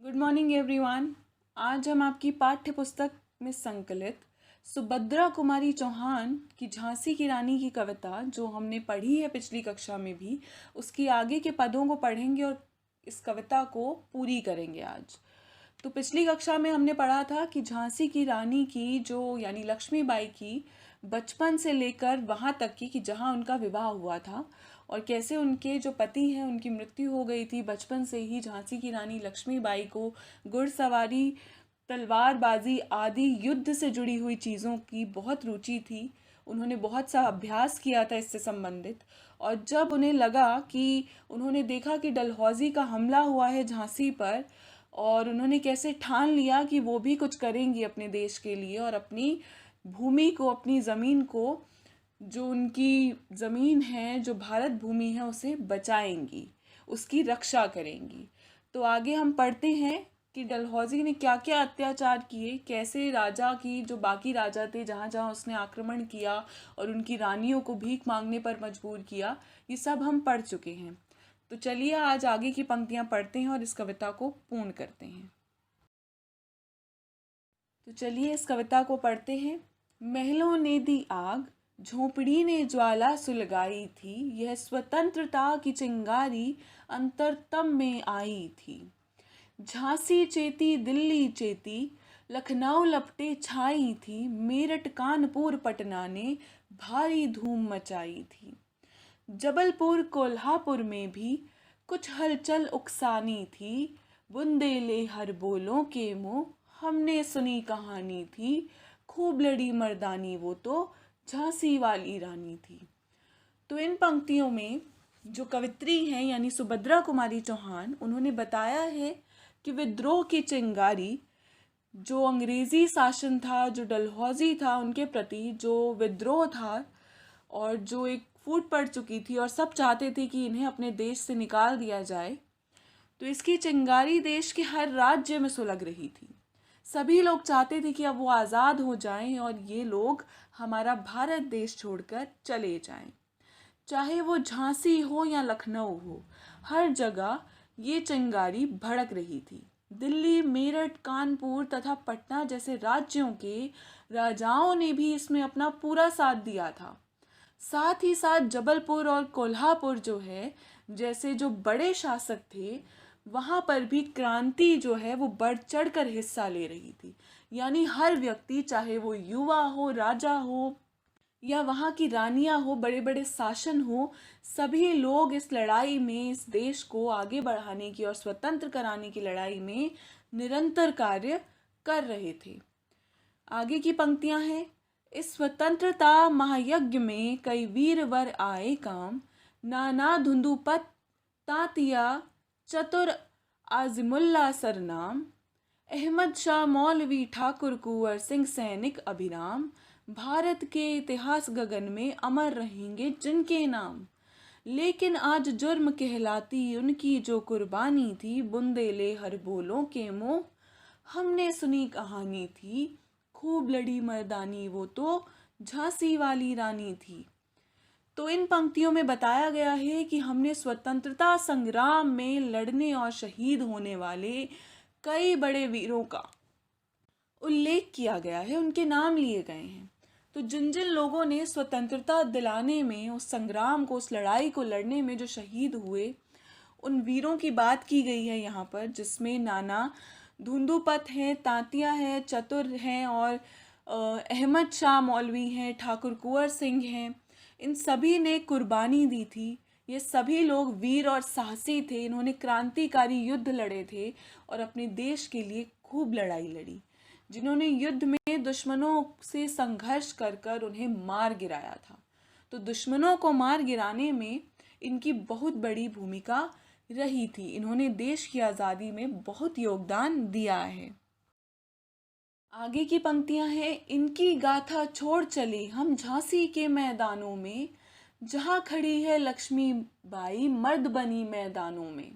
Good morning everyone. आज हम आपकी पाठ्य पुस्तक में संकलित सुभद्रा कुमारी चौहान की झांसी की रानी की कविता जो हमने पढ़ी है पिछली कक्षा में भी, उसकी आगे के पदों को पढ़ेंगे और इस कविता को पूरी करेंगे आज। तो पिछली कक्षा में हमने पढ़ा था कि झांसी की रानी की जो यानी लक्ष्मीबाई की बचपन से लेकर वहाँ तक की कि जहाँ उनका विवाह हुआ था और कैसे उनके जो पति हैं उनकी मृत्यु हो गई थी। बचपन से ही झांसी की रानी लक्ष्मीबाई को घुड़सवारी, तलवारबाजी आदि युद्ध से जुड़ी हुई चीज़ों की बहुत रुचि थी। उन्होंने बहुत सा अभ्यास किया था इससे संबंधित, और जब उन्हें लगा कि उन्होंने देखा कि डलहौजी का हमला हुआ है झांसी पर, और उन्होंने कैसे ठान लिया कि वो भी कुछ करेंगी अपने देश के लिए और अपनी भूमि को, अपनी ज़मीन को, जो उनकी ज़मीन है, जो भारत भूमि है, उसे बचाएंगी, उसकी रक्षा करेंगी। तो आगे हम पढ़ते हैं कि डलहौजी ने क्या क्या अत्याचार किए, कैसे राजा की जो बाकी राजा थे जहाँ जहाँ उसने आक्रमण किया और उनकी रानियों को भीख मांगने पर मजबूर किया, ये सब हम पढ़ चुके हैं। तो चलिए आज आगे की पंक्तियाँ पढ़ते हैं और इस कविता को पूर्ण करते हैं। तो चलिए इस कविता को पढ़ते हैं। महलों ने दी आग, झोंपड़ी ने ज्वाला सुलगाई थी, यह स्वतंत्रता की चिंगारी अंतरतम में आई थी। झांसी चेती, दिल्ली चेती, लखनऊ लपटे छाई थी, मेरठ कानपुर पटना ने भारी धूम मचाई थी। जबलपुर कोल्हापुर में भी कुछ हलचल उकसानी थी, बुंदेले हर बोलों के मुँह हमने सुनी कहानी थी, खूब लड़ी मर्दानी वो तो झांसी वाली रानी थी। तो इन पंक्तियों में जो कवित्री हैं यानी सुभद्रा कुमारी चौहान, उन्होंने बताया है कि विद्रोह की चिंगारी, जो अंग्रेज़ी शासन था, जो डलहौजी था, उनके प्रति जो विद्रोह था और जो एक फूट पड़ चुकी थी और सब चाहते थे कि इन्हें अपने देश से निकाल दिया जाए, तो इसकी चिंगारी देश के हर राज्य में सुलग रही थी। सभी लोग चाहते थे कि अब वो आज़ाद हो जाएं और ये लोग हमारा भारत देश छोड़कर चले जाएं। चाहे वो झांसी हो या लखनऊ हो, हर जगह ये चिंगारी भड़क रही थी। दिल्ली, मेरठ, कानपुर तथा पटना जैसे राज्यों के राजाओं ने भी इसमें अपना पूरा साथ दिया था। साथ ही साथ जबलपुर और कोल्हापुर जो है, जैसे जो बड़े शासक थे, वहाँ पर भी क्रांति जो है वो बढ़ चढ़ कर हिस्सा ले रही थी। यानी हर व्यक्ति, चाहे वो युवा हो, राजा हो या वहाँ की रानियाँ हो, बड़े बड़े शासन हो, सभी लोग इस लड़ाई में, इस देश को आगे बढ़ाने की और स्वतंत्र कराने की लड़ाई में निरंतर कार्य कर रहे थे। आगे की पंक्तियाँ हैं। इस स्वतंत्रता महायज्ञ में कई वीरवर आए काम, नाना धुंधुपत तांतिया चतुर आजिमुल्ला सरनाम, अहमद शाह मौलवी ठाकुर कुंवर सिंह सैनिक अभिराम, भारत के इतिहास गगन में अमर रहेंगे जिनके नाम। लेकिन आज जुर्म कहलाती उनकी जो कुर्बानी थी, बुंदेले हर बोलों के मुँह हमने सुनी कहानी थी, खूब लड़ी मर्दानी वो तो झांसी वाली रानी थी। तो इन पंक्तियों में बताया गया है कि हमने स्वतंत्रता संग्राम में लड़ने और शहीद होने वाले कई बड़े वीरों का उल्लेख किया गया है, उनके नाम लिए गए हैं। तो जिन जिन लोगों ने स्वतंत्रता दिलाने में, उस संग्राम को, उस लड़ाई को लड़ने में जो शहीद हुए, उन वीरों की बात की गई है यहाँ पर, जिसमें नाना धुंधुपत हैं, तांतिया हैं, चतुर हैं और अहमद शाह मौलवी हैं, ठाकुर कुंवर सिंह हैं। इन सभी ने कुर्बानी दी थी। ये सभी लोग वीर और साहसी थे। इन्होंने क्रांतिकारी युद्ध लड़े थे और अपने देश के लिए खूब लड़ाई लड़ी, जिन्होंने युद्ध में दुश्मनों से संघर्ष कर कर उन्हें मार गिराया था। तो दुश्मनों को मार गिराने में इनकी बहुत बड़ी भूमिका रही थी। इन्होंने देश की आज़ादी में बहुत योगदान दिया है। आगे की पंक्तियां हैं। इनकी गाथा छोड़ चले हम झांसी के मैदानों में, जहां खड़ी है लक्ष्मीबाई मर्द बनी मैदानों में।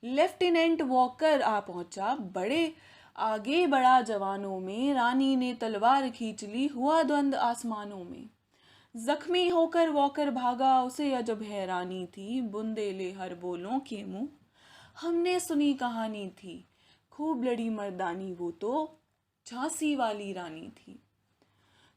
लेफ्टिनेंट वॉकर आ पहुंचा, बड़े आगे बढ़ा जवानों में, रानी ने तलवार खींच ली, हुआ द्वंद आसमानों में। जख्मी होकर वॉकर भागा, उसे अजब हैरानी थी, बुंदेले हर बोलों के मुँह हमने सुनी कहानी थी, खूब लड़ी मर्दानी वो तो झांसी वाली रानी थी।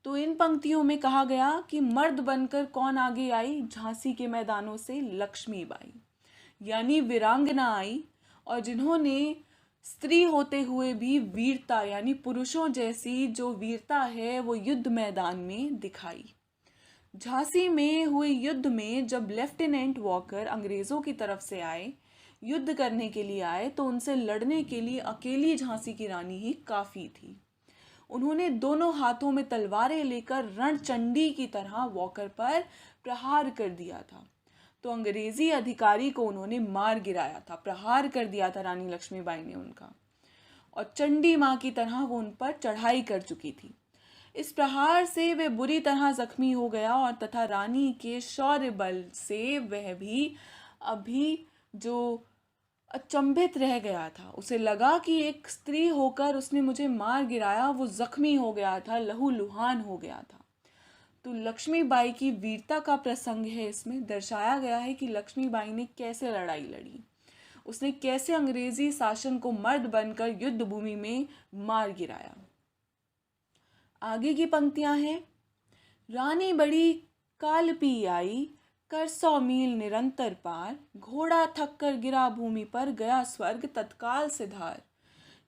तो इन पंक्तियों में कहा गया कि मर्द बनकर कौन आगे आई झांसी के मैदानों से? लक्ष्मीबाई, यानी वीरांगना आई, और जिन्होंने स्त्री होते हुए भी वीरता यानी पुरुषों जैसी जो वीरता है वो युद्ध मैदान में दिखाई। झांसी में हुए युद्ध में जब लेफ्टिनेंट वॉकर अंग्रेजों की तरफ से आए, युद्ध करने के लिए आए, तो उनसे लड़ने के लिए अकेली झांसी की रानी ही काफी थी। उन्होंने दोनों हाथों में तलवारें लेकर रणचंडी की तरह वॉकर पर प्रहार कर दिया था। तो अंग्रेजी अधिकारी को उन्होंने मार गिराया था, प्रहार कर दिया था रानी लक्ष्मीबाई ने उनका, और चंडी माँ की तरह वो उन पर चढ़ाई कर चुकी थी। इस प्रहार से वे बुरी तरह जख्मी हो गया और तथा रानी के शौर्य बल से वह भी अभी जो अचंभित रह गया था। उसे लगा कि एक स्त्री होकर उसने मुझे मार गिराया, वो जख्मी हो गया था, लहूलुहान हो गया था। तो लक्ष्मीबाई की वीरता का प्रसंग है, इसमें दर्शाया गया है कि लक्ष्मीबाई ने कैसे लड़ाई लड़ी, उसने कैसे अंग्रेजी शासन को मर्द बनकर युद्ध भूमि में मार गिराया। आगे की पंक्तियां हैं, रानी बड़ी कालपी आई, कर 100 मील निरंतर पार, घोड़ा थक कर गिरा भूमि पर, गया स्वर्ग तत्काल से धार।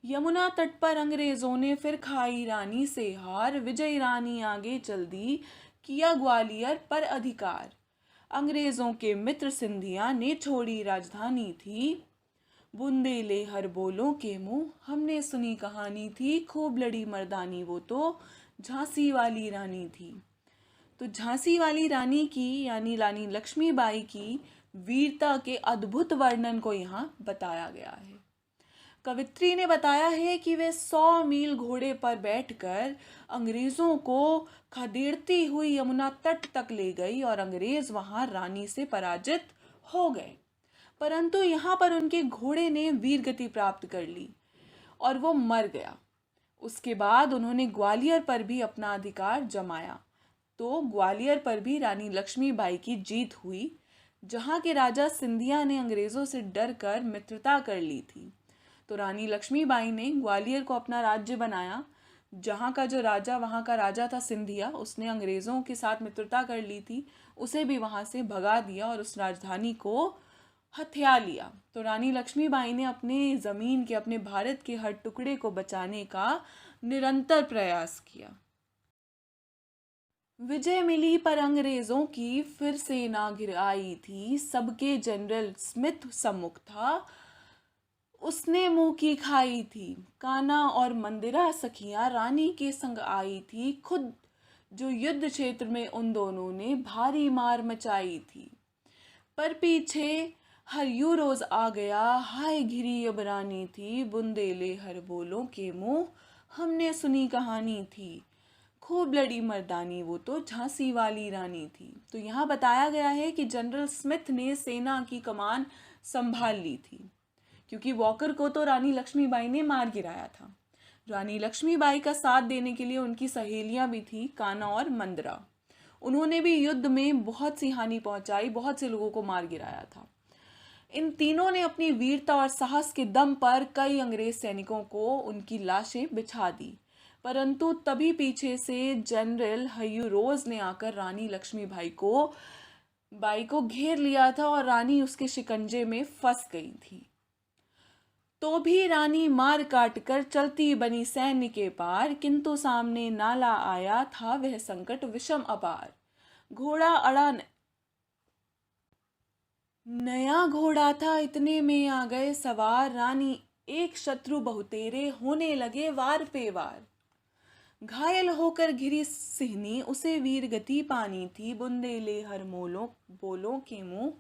यमुना तट पर अंग्रेजों ने फिर खाई रानी से हार, विजयी रानी आगे चल दी, किया ग्वालियर पर अधिकार। अंग्रेजों के मित्र सिंधिया ने छोड़ी राजधानी थी, बुंदेले हर बोलों के मुंह, हमने सुनी कहानी थी, खूब लड़ी मर्दानी वो तो झांसी वाली रानी थी। तो झांसी वाली रानी की यानी रानी लक्ष्मीबाई की वीरता के अद्भुत वर्णन को यहाँ बताया गया है। कवित्री ने बताया है कि वे 100 मील घोड़े पर बैठकर अंग्रेजों को खदेड़ती हुई यमुना तट तक ले गई और अंग्रेज वहां रानी से पराजित हो गए, परंतु यहाँ पर उनके घोड़े ने वीर गति प्राप्त कर ली और वो मर गया। उसके बाद उन्होंने ग्वालियर पर भी अपना अधिकार जमाया, तो ग्वालियर पर भी रानी लक्ष्मीबाई की जीत हुई, जहाँ के राजा सिंधिया ने अंग्रेजों से डर कर मित्रता कर ली थी। तो रानी लक्ष्मीबाई ने ग्वालियर को अपना राज्य बनाया, जहाँ का जो राजा वहाँ का राजा था सिंधिया, उसने अंग्रेजों के साथ मित्रता कर ली थी, उसे भी वहाँ से भगा दिया और उस राजधानी को हथिया लिया। तो रानी लक्ष्मीबाई ने अपने ज़मीन के, अपने भारत के हर टुकड़े को बचाने का निरंतर प्रयास किया। विजय मिली पर अंग्रेजों की फिर सेना घिर आई थी, सबके जनरल स्मिथ सम्मुख था, उसने मुंह की खाई थी। कान्हा और मंदिरा सखियां रानी के संग आई थी, खुद जो युद्ध क्षेत्र में उन दोनों ने भारी मार मचाई थी। पर पीछे हर रोज आ गया, हाय घिरी अब रानी थी, बुंदेले हर बोलों के मुंह, हमने सुनी कहानी थी, खूब लड़ी मर्दानी वो तो झांसी वाली रानी थी। तो यहाँ बताया गया है कि जनरल स्मिथ ने सेना की कमान संभाल ली थी, क्योंकि वॉकर को तो रानी लक्ष्मीबाई ने मार गिराया था। रानी लक्ष्मीबाई का साथ देने के लिए उनकी सहेलियां भी थी, कान्हा और मंदरा। उन्होंने भी युद्ध में बहुत सी हानि पहुंचाई, बहुत से लोगों को मार गिराया था। इन तीनों ने अपनी वीरता और साहस के दम पर कई अंग्रेज सैनिकों को उनकी लाशें बिछा दी, परंतु तभी पीछे से जनरल हयूरोज ने आकर रानी लक्ष्मीबाई को घेर लिया था और रानी उसके शिकंजे में फंस गई थी। तो भी रानी मार काट कर चलती बनी सैन्य के पार, किंतु सामने नाला आया था वह संकट विषम अपार। घोड़ा अड़ा नया घोड़ा था, इतने में आ गए सवार, रानी एक शत्रु बहुतेरे, होने लगे वार पे वार। घायल होकर घिरी सिहनी, उसे वीर गति पानी थी, बुंदेले हर बोलों के मुंह,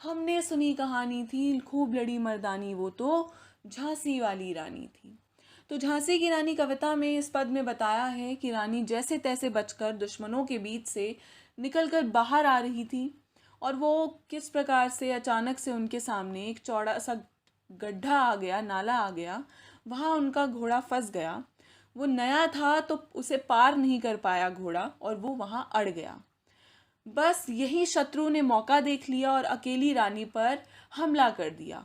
हमने सुनी कहानी थी, खूब लड़ी मर्दानी वो तो झांसी वाली रानी थी। तो झांसी की रानी कविता में इस पद में बताया है कि रानी जैसे तैसे बचकर दुश्मनों के बीच से निकलकर बाहर आ रही थी, और वो किस प्रकार से अचानक से उनके सामने एक चौड़ा सा गड्ढा आ गया, नाला आ गया, वहाँ उनका घोड़ा फंस गया। वो नया था तो उसे पार नहीं कर पाया घोड़ा, और वो वहाँ अड़ गया। बस यही शत्रु ने मौका देख लिया और अकेली रानी पर हमला कर दिया,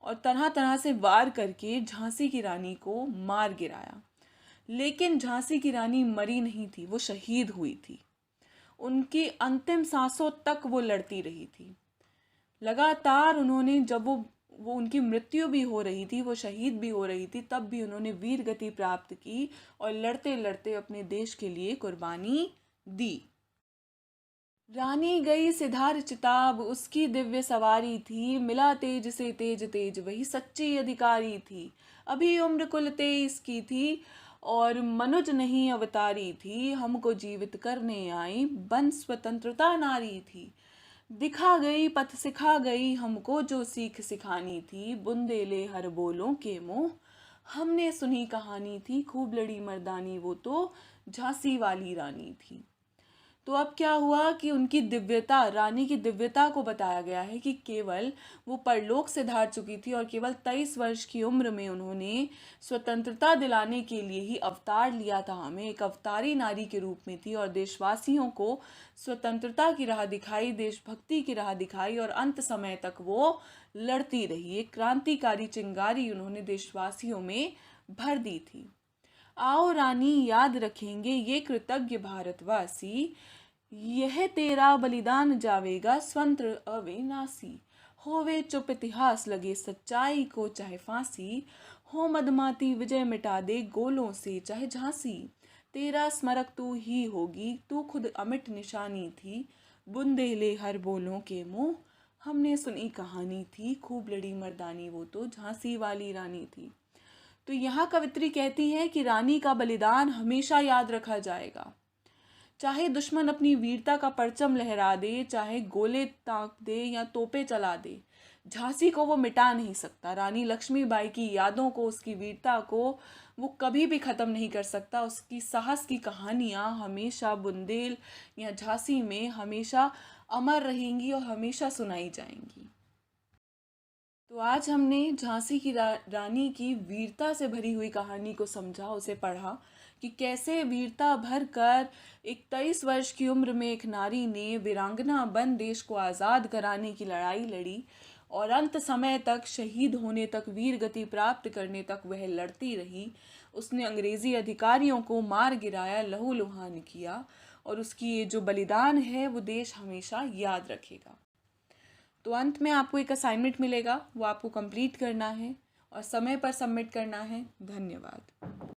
और तरह तरह से वार करके झांसी की रानी को मार गिराया। लेकिन झांसी की रानी मरी नहीं थी, वो शहीद हुई थी। उनकी अंतिम सांसों तक वो लड़ती रही थी। लगातार उन्होंने, जब वो उनकी मृत्यु भी हो रही थी, वो शहीद भी हो रही थी, तब भी उन्होंने वीर गति प्राप्त की और लड़ते लड़ते अपने देश के लिए कुर्बानी दी। रानी गई सिधार चिताब, उसकी दिव्य सवारी थी, मिला तेज से तेज तेज, वही सच्ची अधिकारी थी। अभी उम्र कुल 23 की थी और मनुज नहीं अवतारी थी, हमको जीवित करने आई बन स्वतंत्रता नारी थी। दिखा गई पथ सिखा गई हमको जो सीख सिखानी थी, बुंदेले हर बोलों के मुँह हमने सुनी कहानी थी, खूब लड़ी मर्दानी वो तो झांसी वाली रानी थी। तो अब क्या हुआ कि उनकी दिव्यता, रानी की दिव्यता को बताया गया है कि केवल वो परलोक से धार चुकी थी और केवल 23 वर्ष की उम्र में उन्होंने स्वतंत्रता दिलाने के लिए ही अवतार लिया था। हमें एक अवतारी नारी के रूप में थी और देशवासियों को स्वतंत्रता की राह दिखाई, देशभक्ति की राह दिखाई और अंत समय तक वो लड़ती रही। एक क्रांतिकारी चिंगारी उन्होंने देशवासियों में भर दी थी। आओ रानी याद रखेंगे ये कृतज्ञ भारतवासी, यह तेरा बलिदान जावेगा स्वतंत्र अविनाशी। होवे चुप इतिहास लगे सच्चाई को चाहे फांसी, हो मदमाती विजय मिटा दे गोलों से चाहे झांसी। तेरा स्मरक तू ही होगी, तू खुद अमिट निशानी थी, बुंदेले हर बोलों के मुँह हमने सुनी कहानी थी, खूब लड़ी मर्दानी वो तो झांसी वाली रानी थी। तो यहाँ कवित्री कहती हैं कि रानी का बलिदान हमेशा याद रखा जाएगा, चाहे दुश्मन अपनी वीरता का परचम लहरा दे, चाहे गोले ताक दे या तोपे चला दे, झांसी को वो मिटा नहीं सकता। रानी लक्ष्मीबाई की यादों को, उसकी वीरता को वो कभी भी ख़त्म नहीं कर सकता। उसकी साहस की कहानियाँ हमेशा बुंदेल या झांसी में हमेशा अमर रहेंगी और हमेशा सुनाई जाएंगी। तो आज हमने झांसी की रानी की वीरता से भरी हुई कहानी को समझा, उसे पढ़ा कि कैसे वीरता भर कर 21 वर्ष की उम्र में एक नारी ने वीरांगना बन देश को आज़ाद कराने की लड़ाई लड़ी और अंत समय तक, शहीद होने तक, वीर गति प्राप्त करने तक वह लड़ती रही। उसने अंग्रेज़ी अधिकारियों को मार गिराया, लहूलुहान किया और उसकी ये जो बलिदान है वो देश हमेशा याद रखेगा। तो अंत में आपको एक असाइनमेंट मिलेगा, वो आपको कंप्लीट करना है और समय पर सबमिट करना है। धन्यवाद।